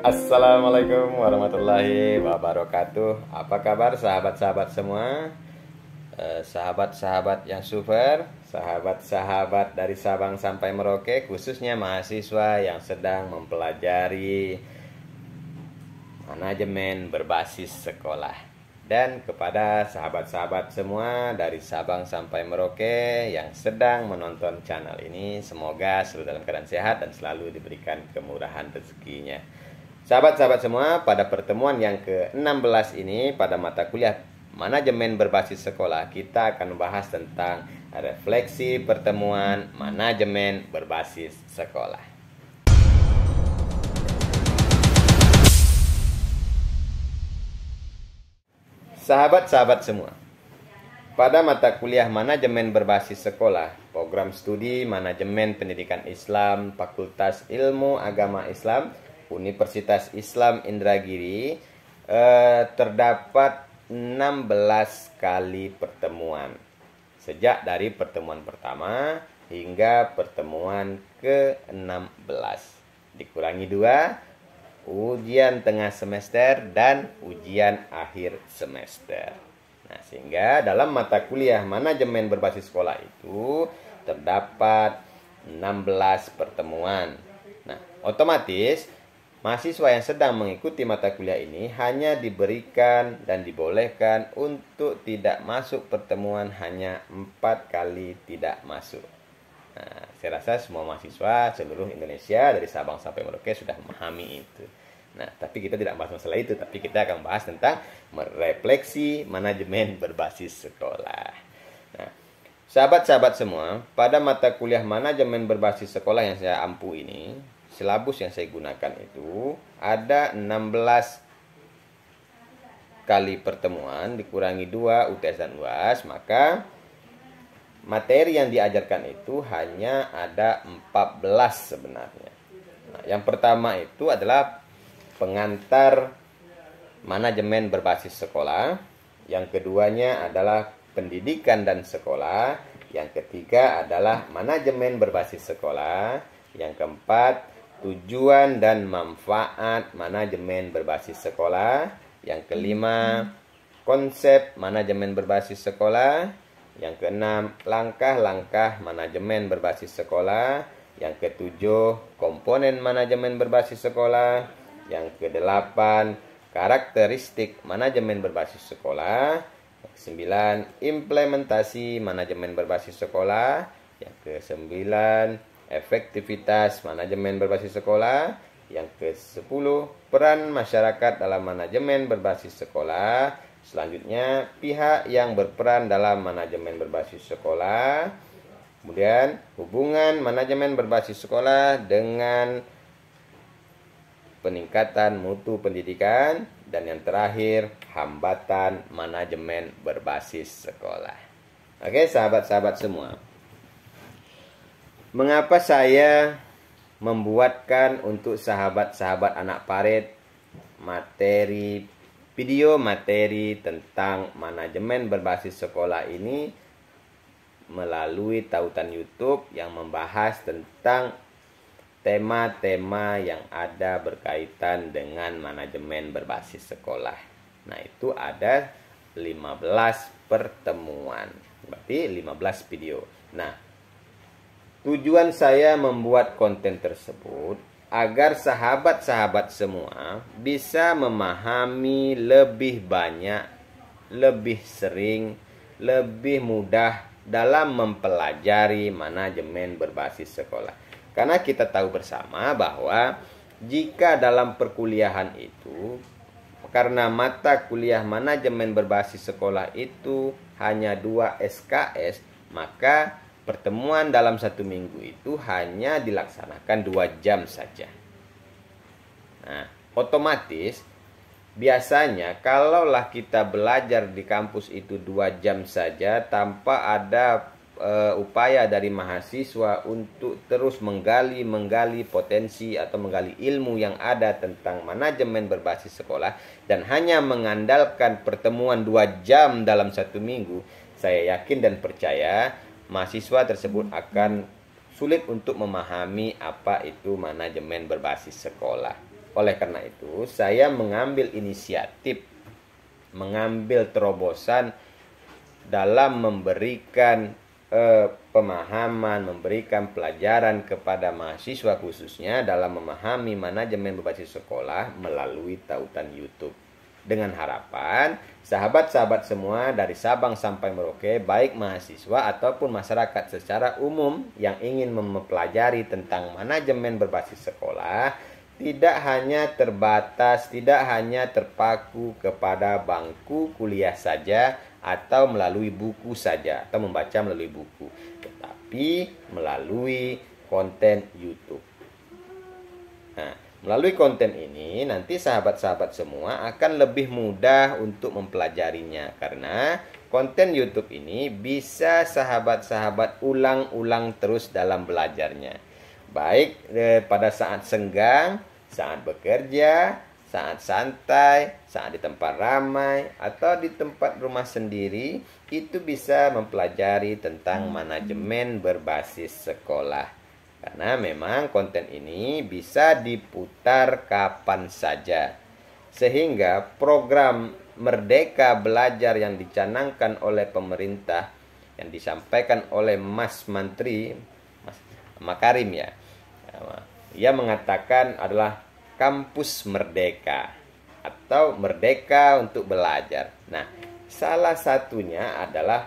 Assalamualaikum warahmatullahi wabarakatuh. Apa kabar sahabat-sahabat semua? Sahabat-sahabat yang super, sahabat-sahabat dari Sabang sampai Merauke, khususnya mahasiswa yang sedang mempelajari manajemen berbasis sekolah. Dan kepada sahabat-sahabat semua dari Sabang sampai Merauke yang sedang menonton channel ini, semoga selalu dalam keadaan sehat dan selalu diberikan kemurahan rezekinya. Sahabat-sahabat semua, pada pertemuan yang ke-16 ini, pada mata kuliah manajemen berbasis sekolah, kita akan membahas tentang refleksi pertemuan manajemen berbasis sekolah. Sahabat-sahabat semua, pada mata kuliah manajemen berbasis sekolah, program studi manajemen pendidikan Islam, Fakultas Ilmu Agama Islam, Universitas Islam Indragiri, terdapat 16 kali pertemuan. Sejak dari pertemuan pertama hingga pertemuan ke-16. Dikurangi 2, ujian tengah semester dan ujian akhir semester. Nah, sehingga dalam mata kuliah manajemen berbasis sekolah itu terdapat 16 pertemuan. Nah, otomatis mahasiswa yang sedang mengikuti mata kuliah ini hanya diberikan dan dibolehkan untuk tidak masuk pertemuan hanya 4 kali tidak masuk. Nah, saya rasa semua mahasiswa seluruh Indonesia dari Sabang sampai Merauke sudah memahami itu. Nah, tapi kita tidak bahas masalah itu, tapi kita akan bahas tentang merefleksi manajemen berbasis sekolah. Nah, sahabat-sahabat semua, pada mata kuliah manajemen berbasis sekolah yang saya ampu ini, silabus yang saya gunakan itu ada 16 kali pertemuan dikurangi 2 UTS dan UAS, maka materi yang diajarkan itu hanya ada 14 sebenarnya. Nah, yang pertama itu adalah pengantar manajemen berbasis sekolah. Yang keduanya adalah pendidikan dan sekolah. Yang ketiga adalah manajemen berbasis sekolah. Yang keempat, tujuan dan manfaat manajemen berbasis sekolah. Yang kelima, konsep manajemen berbasis sekolah. Yang keenam, langkah-langkah manajemen berbasis sekolah. Yang ketujuh, komponen manajemen berbasis sekolah. Yang kedelapan, karakteristik manajemen berbasis sekolah. Yang kesembilan, implementasi manajemen berbasis sekolah. Yang kesembilan, efektivitas manajemen berbasis sekolah. Yang kesepuluh, peran masyarakat dalam manajemen berbasis sekolah. Selanjutnya, pihak yang berperan dalam manajemen berbasis sekolah. Kemudian, hubungan manajemen berbasis sekolah dengan peningkatan mutu pendidikan. Dan yang terakhir, hambatan manajemen berbasis sekolah. Oke, sahabat-sahabat semua. Mengapa saya membuatkan untuk sahabat-sahabat anak paret video materi tentang manajemen berbasis sekolah ini melalui tautan YouTube yang membahas tentang tema-tema yang ada berkaitan dengan manajemen berbasis sekolah. Nah, itu ada 15 pertemuan. Berarti 15 video. Nah, tujuan saya membuat konten tersebut agar sahabat-sahabat semua bisa memahami lebih banyak, lebih sering, lebih mudah dalam mempelajari manajemen berbasis sekolah. Karena kita tahu bersama bahwa jika dalam perkuliahan itu, karena mata kuliah manajemen berbasis sekolah itu hanya 2 SKS, maka pertemuan dalam 1 minggu itu hanya dilaksanakan 2 jam saja. Nah, otomatis biasanya kalaulah kita belajar di kampus itu 2 jam saja tanpa ada upaya dari mahasiswa untuk terus menggali potensi atau menggali ilmu yang ada tentang manajemen berbasis sekolah dan hanya mengandalkan pertemuan 2 jam dalam 1 minggu, saya yakin dan percaya mahasiswa tersebut akan sulit untuk memahami apa itu manajemen berbasis sekolah. Oleh karena itu, saya mengambil inisiatif, mengambil terobosan dalam memberikan pemahaman, memberikan pelajaran kepada mahasiswa khususnya dalam memahami manajemen berbasis sekolah melalui tautan YouTube. Dengan harapan sahabat-sahabat semua dari Sabang sampai Merauke, baik mahasiswa ataupun masyarakat secara umum yang ingin mempelajari tentang manajemen berbasis sekolah, tidak hanya terbatas, tidak hanya terpaku kepada bangku kuliah saja atau melalui buku saja, atau membaca melalui buku, tetapi melalui konten YouTube. Nah, melalui konten ini nanti sahabat-sahabat semua akan lebih mudah untuk mempelajarinya, karena konten YouTube ini bisa sahabat-sahabat ulang-ulang terus dalam belajarnya. Baik pada saat senggang, saat bekerja, saat santai, saat di tempat ramai, atau di tempat rumah sendiri, itu bisa mempelajari tentang manajemen berbasis sekolah. Karena memang konten ini bisa diputar kapan saja. Sehingga program Merdeka Belajar yang dicanangkan oleh pemerintah, yang disampaikan oleh Mas Menteri, Mas Makarim ya, ia mengatakan adalah kampus merdeka atau merdeka untuk belajar. Nah, salah satunya adalah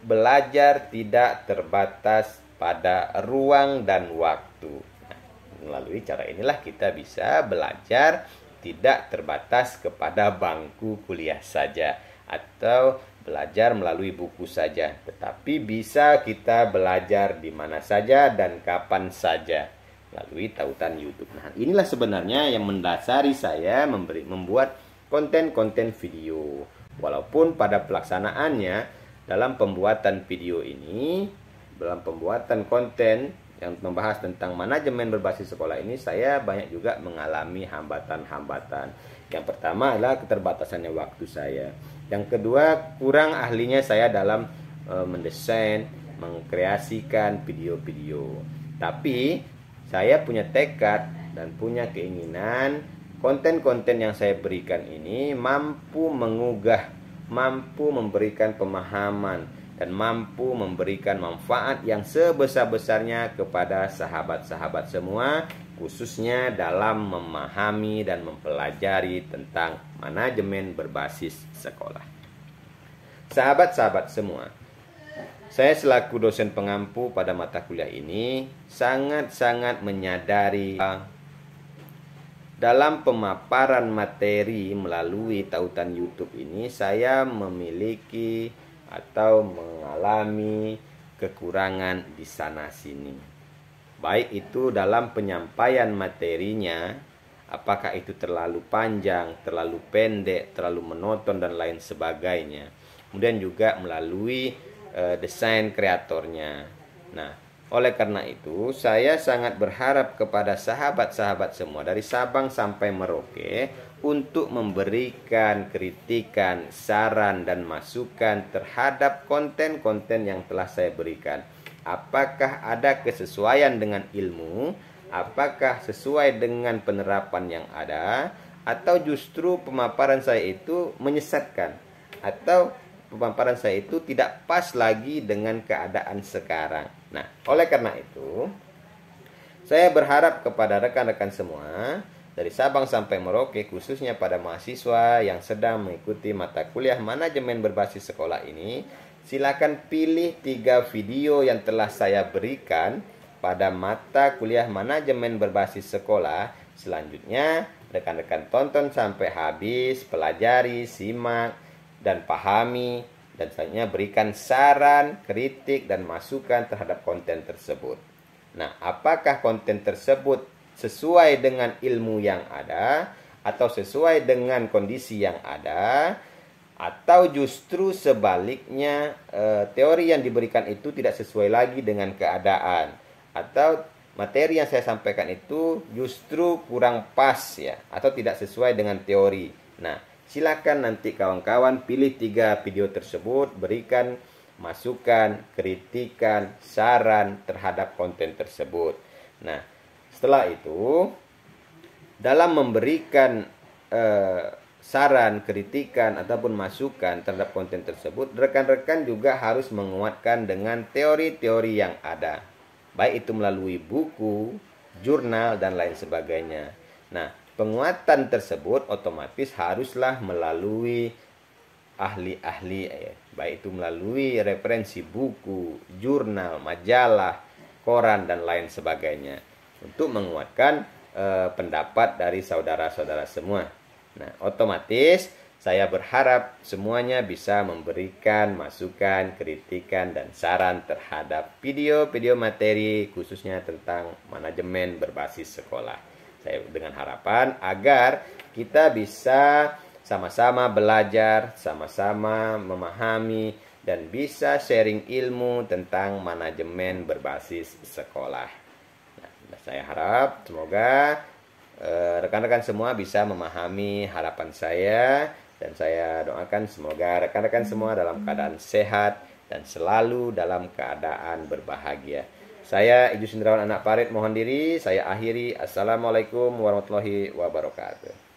belajar tidak terbatas pada ruang dan waktu. Nah, melalui cara inilah kita bisa belajar tidak terbatas kepada bangku kuliah saja atau belajar melalui buku saja, tetapi bisa kita belajar di mana saja dan kapan saja melalui tautan YouTube. Nah, inilah sebenarnya yang mendasari saya membuat konten-konten video. Walaupun pada pelaksanaannya dalam pembuatan video ini, dalam pembuatan konten yang membahas tentang manajemen berbasis sekolah ini, saya banyak juga mengalami hambatan-hambatan. Yang pertama adalah keterbatasannya waktu saya. Yang kedua, kurang ahlinya saya dalam mendesain, mengkreasikan video-video. Tapi saya punya tekad dan punya keinginan konten-konten yang saya berikan ini mampu mengugah, mampu memberikan pemahaman, dan mampu memberikan manfaat yang sebesar-besarnya kepada sahabat-sahabat semua, khususnya dalam memahami dan mempelajari tentang manajemen berbasis sekolah. Sahabat-sahabat semua, saya selaku dosen pengampu pada mata kuliah ini sangat-sangat menyadari dalam pemaparan materi melalui tautan YouTube ini saya memiliki atau mengalami kekurangan di sana sini. Baik itu dalam penyampaian materinya, apakah itu terlalu panjang, terlalu pendek, terlalu monoton dan lain sebagainya. Kemudian juga melalui desain kreatornya. Nah, oleh karena itu saya sangat berharap kepada sahabat-sahabat semua dari Sabang sampai Merauke untuk memberikan kritikan, saran dan masukan terhadap konten-konten yang telah saya berikan. Apakah ada kesesuaian dengan ilmu? Apakah sesuai dengan penerapan yang ada? Atau justru pemaparan saya itu menyesatkan? Atau pemaparan saya itu tidak pas lagi dengan keadaan sekarang. Nah, oleh karena itu, saya berharap kepada rekan-rekan semua dari Sabang sampai Merauke, khususnya pada mahasiswa yang sedang mengikuti mata kuliah manajemen berbasis sekolah ini, silakan pilih 3 video yang telah saya berikan pada mata kuliah manajemen berbasis sekolah. Selanjutnya, rekan-rekan tonton sampai habis, pelajari, simak, dan pahami, dan selanjutnya berikan saran, kritik, dan masukan terhadap konten tersebut. Nah, apakah konten tersebut sesuai dengan ilmu yang ada, atau sesuai dengan kondisi yang ada, atau justru sebaliknya teori yang diberikan itu tidak sesuai lagi dengan keadaan, atau materi yang saya sampaikan itu justru kurang pas ya, atau tidak sesuai dengan teori. Nah, silakan nanti kawan-kawan pilih 3 video tersebut, berikan masukan, kritikan, saran terhadap konten tersebut. Nah, setelah itu dalam memberikan saran, kritikan, ataupun masukan terhadap konten tersebut, rekan-rekan juga harus menguatkan dengan teori-teori yang ada. Baik itu melalui buku, jurnal, dan lain sebagainya. Nah, penguatan tersebut otomatis haruslah melalui ahli-ahli, baik itu melalui referensi buku, jurnal, majalah, koran, dan lain sebagainya, untuk menguatkan pendapat dari saudara-saudara semua. Nah, otomatis saya berharap semuanya bisa memberikan masukan, kritikan, dan saran terhadap video-video materi khususnya tentang manajemen berbasis sekolah. Saya dengan harapan agar kita bisa sama-sama belajar, sama-sama memahami, dan bisa sharing ilmu tentang manajemen berbasis sekolah. Nah, saya harap semoga rekan-rekan semua bisa memahami harapan saya, dan saya doakan semoga rekan-rekan semua dalam keadaan sehat dan selalu dalam keadaan berbahagia. Saya Idrus Indrawan Anak Parit mohon diri, saya akhiri. Assalamualaikum warahmatullahi wabarakatuh.